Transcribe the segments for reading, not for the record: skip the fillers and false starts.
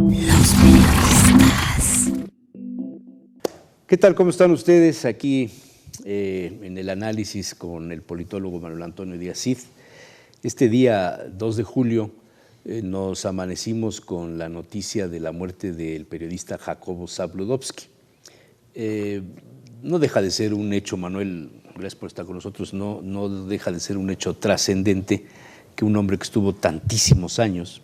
Los periodistas. ¿Qué tal? ¿Cómo están ustedes? Aquí en el análisis con el politólogo Manuel Antonio Díaz Cid. Este día 2 de julio nos amanecimos con la noticia de la muerte del periodista Jacobo Zabludovsky. No deja de ser un hecho, Manuel, gracias por estar con nosotros, no deja de ser un hecho trascendente que un hombre que estuvo tantísimos años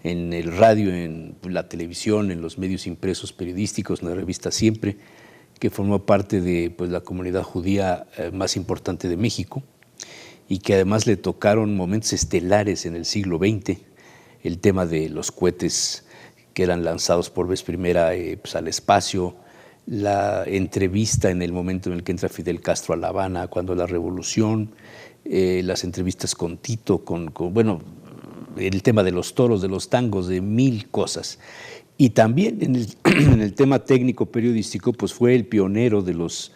en el radio, en la televisión, en los medios impresos periodísticos, en la revista Siempre, que formó parte de la comunidad judía más importante de México y que además le tocaron momentos estelares en el siglo XX, el tema de los cohetes que eran lanzados por vez primera al espacio, la entrevista en el momento en el que entra Fidel Castro a La Habana, cuando la revolución, las entrevistas con Tito, el tema de los toros, de los tangos, de mil cosas. Y también en el tema técnico periodístico, pues fue el pionero de los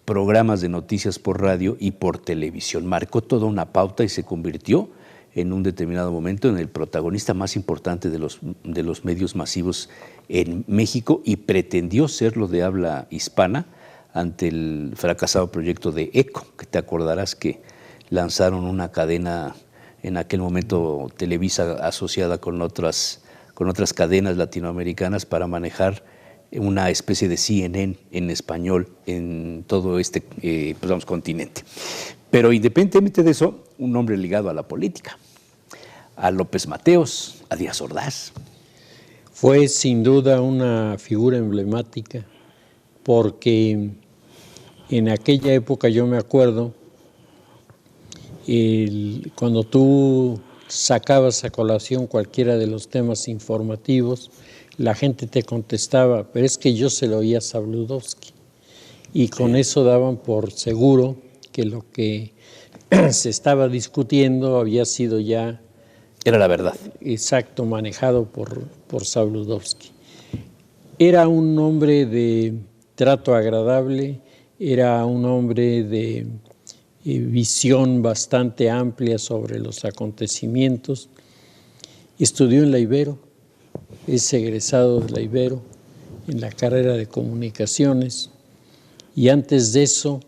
programas de noticias por radio y por televisión. Marcó toda una pauta y se convirtió en un determinado momento en el protagonista más importante de los medios masivos en México y pretendió serlo de habla hispana ante el fracasado proyecto de ECO, que te acordarás que lanzaron una cadena en aquel momento Televisa asociada con otras cadenas latinoamericanas para manejar una especie de CNN en español en todo este continente. Pero independientemente de eso, un hombre ligado a la política, a López Mateos, a Díaz Ordaz. Fue sin duda una figura emblemática porque en aquella época yo me acuerdo, cuando tú sacabas a colación cualquiera de los temas informativos, la gente te contestaba, pero es que yo se lo oía a Zabludovsky. Y con eso daban por seguro que lo que se estaba discutiendo había sido ya... Era la verdad. Exacto, manejado por Zabludovsky. Era un hombre de trato agradable, era un hombre de visión bastante amplia sobre los acontecimientos. Estudió en la Ibero, es egresado de la Ibero en la carrera de comunicaciones y antes de eso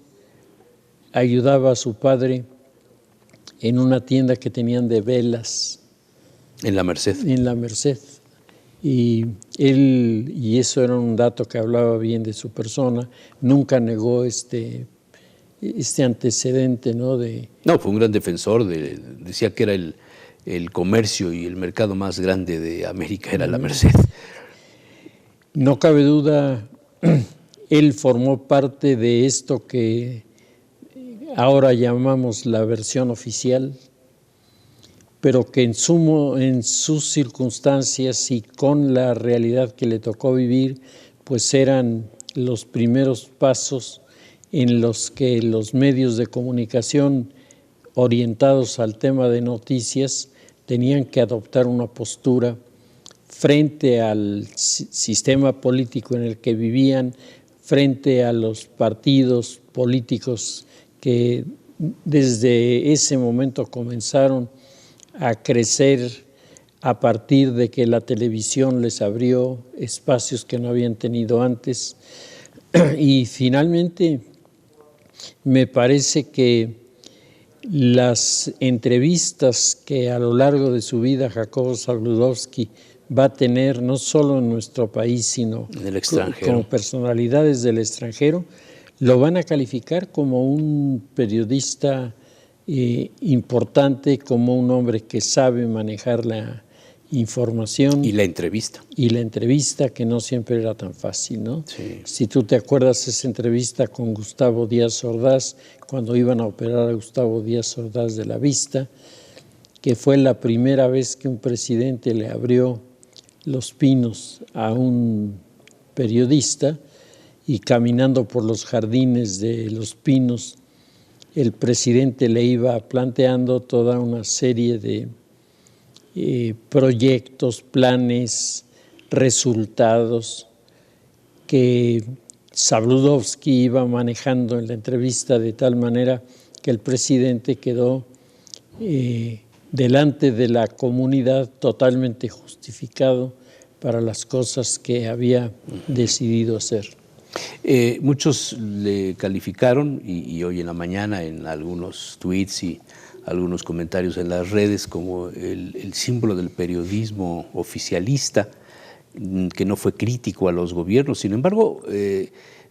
ayudaba a su padre en una tienda que tenían de velas. En la Merced. En la Merced. Y él, y eso era un dato que hablaba bien de su persona, nunca negó este antecedente, ¿no? No, fue un gran defensor, decía que era el comercio y el mercado más grande de América, era la Merced. No cabe duda, él formó parte de esto que ahora llamamos la versión oficial, pero que en sus circunstancias y con la realidad que le tocó vivir, pues eran los primeros pasos en los que los medios de comunicación orientados al tema de noticias tenían que adoptar una postura frente al sistema político en el que vivían, frente a los partidos políticos que desde ese momento comenzaron a crecer a partir de que la televisión les abrió espacios que no habían tenido antes. Y finalmente me parece que las entrevistas que a lo largo de su vida Jacobo Zabludovsky va a tener, no solo en nuestro país, sino en el extranjero, como personalidades del extranjero, lo van a calificar como un periodista importante, como un hombre que sabe manejar la información. Y la entrevista. Y la entrevista, que no siempre era tan fácil, ¿no? Sí. Si tú te acuerdas esa entrevista con Gustavo Díaz Ordaz, cuando iban a operar a Gustavo Díaz Ordaz de la vista, que fue la primera vez que un presidente le abrió los pinos a un periodista, y caminando por los jardines de Los Pinos, el presidente le iba planteando toda una serie de proyectos, planes, resultados que Zabludovsky iba manejando en la entrevista de tal manera que el presidente quedó delante de la comunidad totalmente justificado para las cosas que había decidido hacer. Muchos le calificaron, y hoy en la mañana en algunos tweets y algunos comentarios en las redes, como el símbolo del periodismo oficialista, que no fue crítico a los gobiernos. Sin embargo,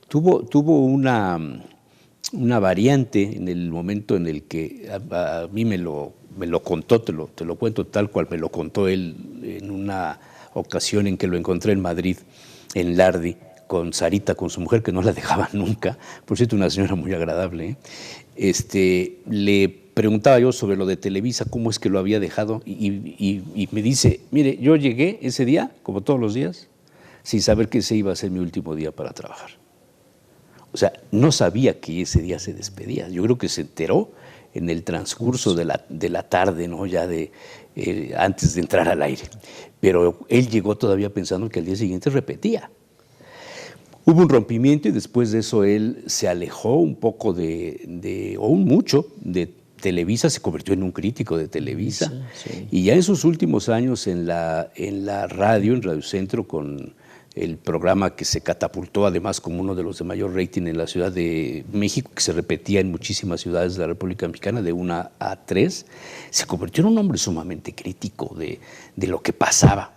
tuvo una variante en el momento en el que a mí me lo contó, te lo cuento tal cual me lo contó él en una ocasión en que lo encontré en Madrid, en Lardi, con Sarita, con su mujer, que no la dejaba nunca, por cierto, una señora muy agradable. Le preguntaba yo sobre lo de Televisa, cómo es que lo había dejado, y me dice, mire, yo llegué ese día, como todos los días, sin saber que ese iba a ser mi último día para trabajar. O sea, no sabía que ese día se despedía. Yo creo que se enteró en el transcurso de la tarde, ¿no? Ya antes de entrar al aire. Pero él llegó todavía pensando que al día siguiente repetía. Hubo un rompimiento y después de eso él se alejó un poco o mucho de Televisa, se convirtió en un crítico de Televisa. Sí. Y ya en sus últimos años en la radio, en Radio Centro, con el programa que se catapultó además como uno de los de mayor rating en la Ciudad de México, que se repetía en muchísimas ciudades de la República Mexicana, de 1 a 3, se convirtió en un hombre sumamente crítico de lo que pasaba.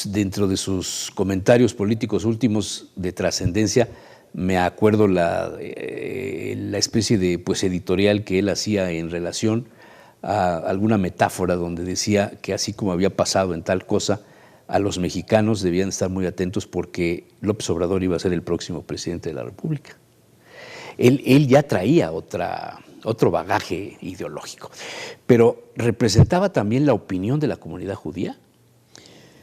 Dentro de sus comentarios políticos últimos de trascendencia, me acuerdo la especie de editorial que él hacía en relación a alguna metáfora donde decía que así como había pasado en tal cosa, a los mexicanos debían estar muy atentos porque López Obrador iba a ser el próximo presidente de la República. Él ya traía otro bagaje ideológico, pero ¿representaba también la opinión de la comunidad judía?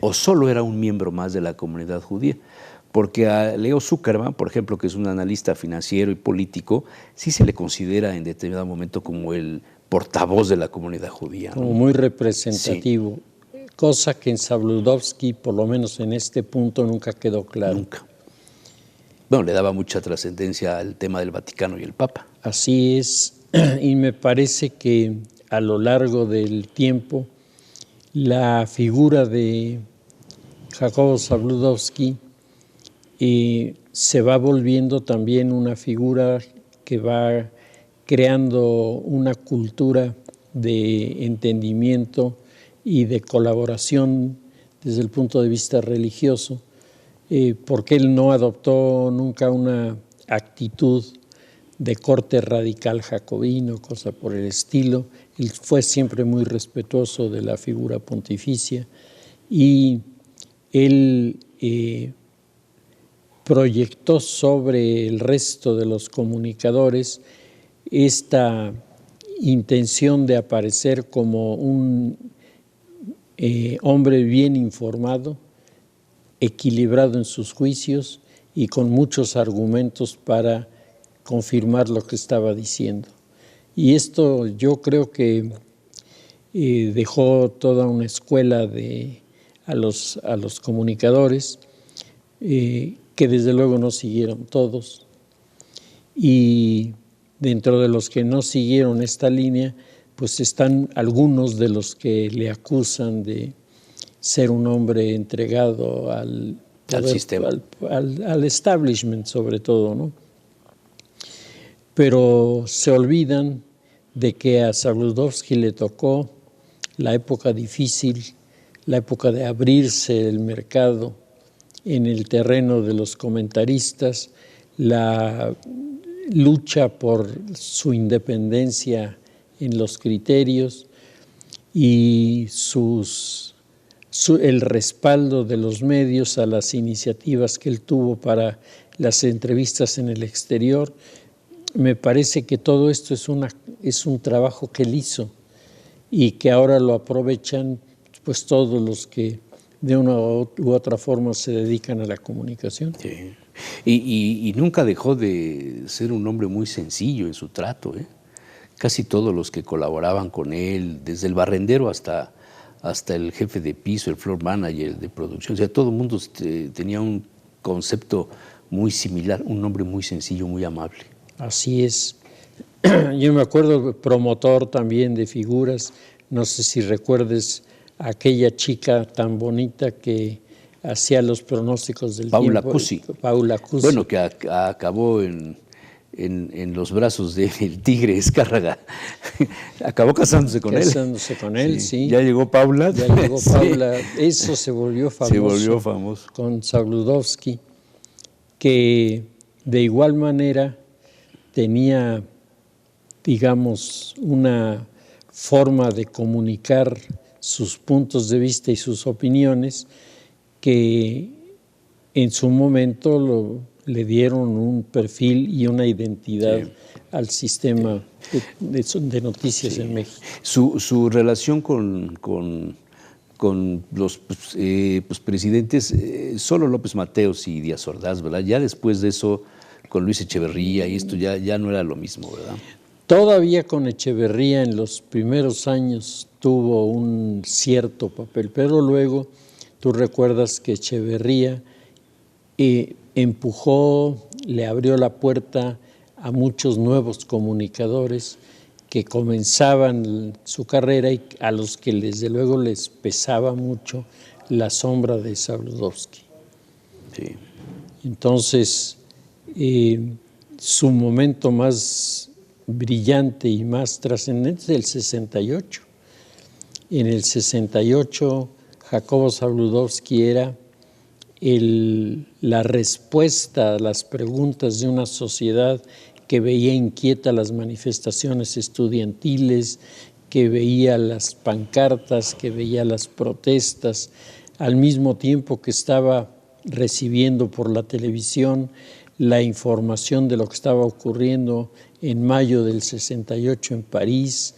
¿O solo era un miembro más de la comunidad judía? Porque a Leo Zuckerman, por ejemplo, que es un analista financiero y político, sí se le considera en determinado momento como el portavoz de la comunidad judía, ¿no? Como muy representativo, sí. Cosa que en Zabludovsky, por lo menos en este punto, nunca quedó claro. Nunca. Bueno, le daba mucha trascendencia al tema del Vaticano y el Papa. Así es, y me parece que a lo largo del tiempo, la figura de Jacobo Zabludovsky se va volviendo también una figura que va creando una cultura de entendimiento y de colaboración desde el punto de vista religioso, porque él no adoptó nunca una actitud de corte radical jacobino, cosa por el estilo. Él fue siempre muy respetuoso de la figura pontificia y él proyectó sobre el resto de los comunicadores esta intención de aparecer como un hombre bien informado, equilibrado en sus juicios y con muchos argumentos para confirmar lo que estaba diciendo. Y esto yo creo que dejó toda una escuela a los comunicadores, que desde luego no siguieron todos. Y dentro de los que no siguieron esta línea, pues están algunos de los que le acusan de ser un hombre entregado al sistema, al establishment sobre todo, ¿no? Pero se olvidan de que a Zabludovsky le tocó la época difícil, la época de abrirse el mercado en el terreno de los comentaristas, la lucha por su independencia en los criterios y el respaldo de los medios a las iniciativas que él tuvo para las entrevistas en el exterior. Me parece que todo esto es un trabajo que él hizo y que ahora lo aprovechan pues todos los que de una u otra forma se dedican a la comunicación. Sí. Y nunca dejó de ser un hombre muy sencillo en su trato, ¿eh? Casi todos los que colaboraban con él, desde el barrendero hasta el jefe de piso, el floor manager de producción, o sea, todo el mundo tenía un concepto muy similar, un hombre muy sencillo, muy amable. Así es. Yo me acuerdo, promotor también de figuras, no sé si recuerdes aquella chica tan bonita que hacía los pronósticos del Paula tiempo. Cusi. Paula Cusi. Bueno, que acabó en los brazos del tigre Escárraga. Acabó casándose con él. Casándose con él, sí. Ya llegó Paula. Ya llegó Paula. Eso se volvió famoso. Se volvió famoso. Con Sabludovsky, que de igual manera tenía, digamos, una forma de comunicar sus puntos de vista y sus opiniones que en su momento le dieron un perfil y una identidad al sistema de noticias en México. Su relación con los presidentes, solo López Mateos y Díaz Ordaz, ¿verdad? Ya después de eso, con Luis Echeverría y esto ya no era lo mismo, ¿verdad? Todavía con Echeverría en los primeros años tuvo un cierto papel, pero luego tú recuerdas que Echeverría empujó, le abrió la puerta a muchos nuevos comunicadores que comenzaban su carrera y a los que desde luego les pesaba mucho la sombra de Sabludovsky. Sí. Entonces, su momento más brillante y más trascendente es el 68. En el 68, Jacobo Zabludovsky era la respuesta a las preguntas de una sociedad que veía inquieta las manifestaciones estudiantiles, que veía las pancartas, que veía las protestas, al mismo tiempo que estaba recibiendo por la televisión la información de lo que estaba ocurriendo en mayo del 68 en París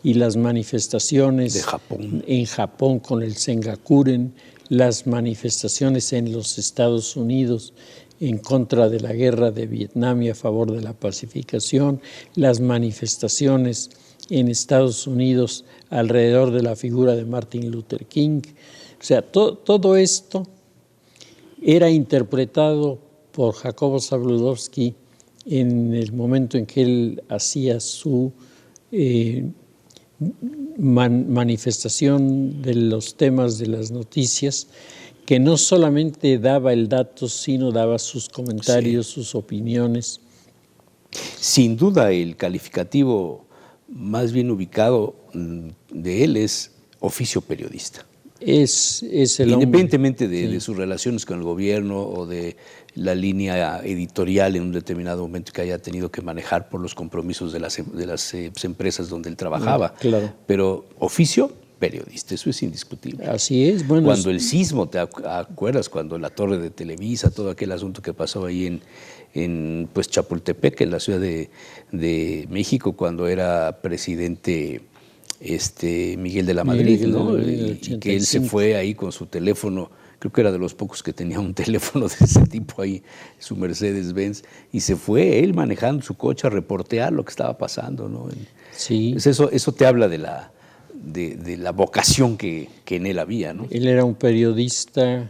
y las manifestaciones de Japón. En Japón con el Sengakuren, las manifestaciones en los Estados Unidos en contra de la guerra de Vietnam y a favor de la pacificación, las manifestaciones en Estados Unidos alrededor de la figura de Martin Luther King. O sea, todo esto era interpretado por Jacobo Zabludovsky en el momento en que él hacía su manifestación de los temas de las noticias, que no solamente daba el dato, sino daba sus comentarios, sus opiniones. Sin duda, el calificativo más bien ubicado de él es oficio periodista. Es el Independientemente hombre, de sus relaciones con el gobierno o de la línea editorial en un determinado momento que haya tenido que manejar por los compromisos de las empresas donde él trabajaba. Claro. Pero oficio periodista, eso es indiscutible. Así es. Bueno, cuando el sismo, ¿te acuerdas? Cuando la torre de Televisa, todo aquel asunto que pasó ahí en Chapultepec, en la Ciudad de México, cuando era presidente Miguel de la Madrid, ¿no? Y que él se fue ahí con su teléfono, creo que era de los pocos que tenía un teléfono de ese tipo ahí, su Mercedes-Benz, y se fue él manejando su coche a reportear lo que estaba pasando, ¿no? Sí. Eso te habla de la vocación que en él había, ¿no? Él era un periodista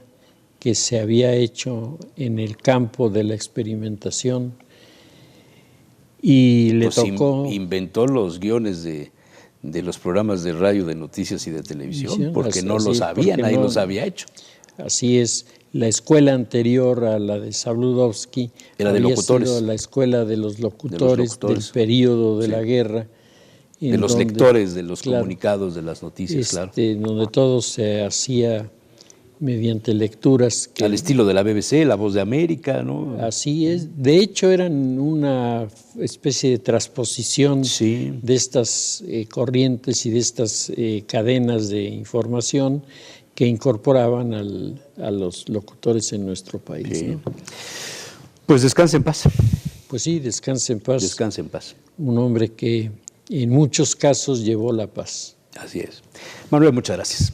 que se había hecho en el campo de la experimentación y le tocó... Inventó los guiones de los programas de radio, de noticias y de televisión, porque no lo sabía, nadie los había hecho. Así es. La escuela anterior a la de Zabludovsky era de locutores. Sido la escuela de los locutores del periodo de la guerra. De los lectores, de los comunicados, de las noticias, claro. Donde todo se hacía mediante lecturas. Al estilo de la BBC, La Voz de América, ¿no? Así es. De hecho, eran una especie de transposición de estas corrientes y de estas cadenas de información que incorporaban a los locutores en nuestro país. Sí. ¿No? Pues descanse en paz. Pues sí, descanse en paz. Descanse en paz. Un hombre que en muchos casos llevó la paz. Así es. Manuel, muchas gracias.